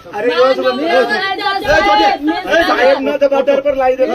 अरे साहेब न दबातर पर लाई दे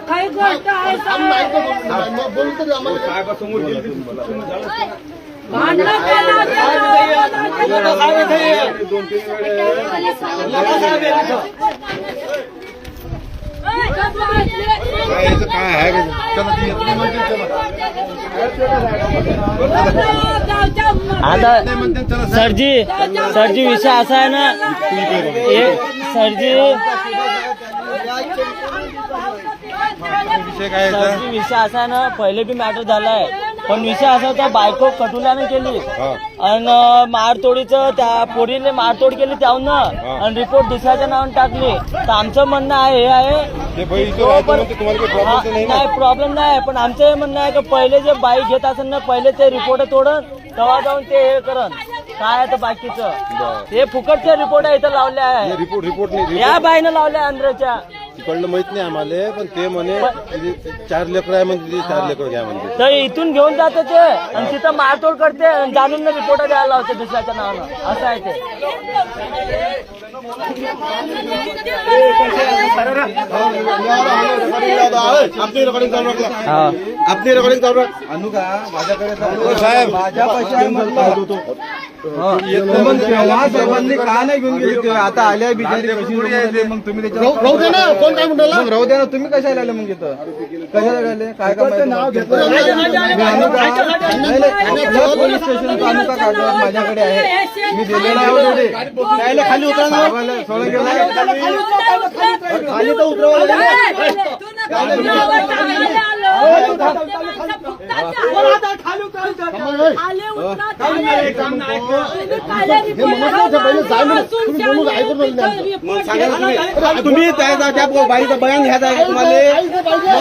काही गोष्ट आहे आता सरजी विषय असा आहे ना सरजी विषय असा आहे ना पहिले बी मॅटर झालाय पण विषय असा होता बायको कटुल्याने केली आणि मारतोडीचं त्या पोरीने मारतोड केली त्याहून आणि रिपोर्ट दुसऱ्याच्या नावाने टाकली तर आमचं म्हणणं आहे हे आहे नाही प्रॉब्लेम नाही पण आमचं हे म्हणणं आहे की पहिले जे बाई घेत असेल ना पहिले ते रिपोर्ट तोडन तेव्हा जाऊन ते हे करन काय आहे बाकीचं हे फुकटचे रिपोर्ट आहे इथं लावले आहे रिपोर्ट या बाईनं लावल्या आंध्रच्या तिकडलं माहित नाही आम्हाला पण ते म्हणे 4 लेकर आहे म्हणजे 4 लेकर घ्या म्हणजे तर इथून घेऊन जाते ते आणि तिथं मारतोड करते आणि जाणून रिपोर्ट द्यायला लावते दुसऱ्याच्या नावानं असं आहे ते आपली रेकॉर्डिंग चालू आणू का माझ्याकडे साहेब माझ्या पैसे साहेबांनी का नाही घेऊन गेले आता आल्या बिचारी मग तुम्ही राहू द्या ना कोण काय म्हणतो राहू द्या ना तुम्ही कशाला आले मग इथं कशाला आले काय काम नाव घेतलं पोलीस स्टेशन आणू का कागद माझ्याकडे आहे मी दिलेला आहे खाली उतरा सोडून गेला खाली तर उतरवा तुम्ही त्या बाईचं बयान घ्यायचं आहे तुम्हाला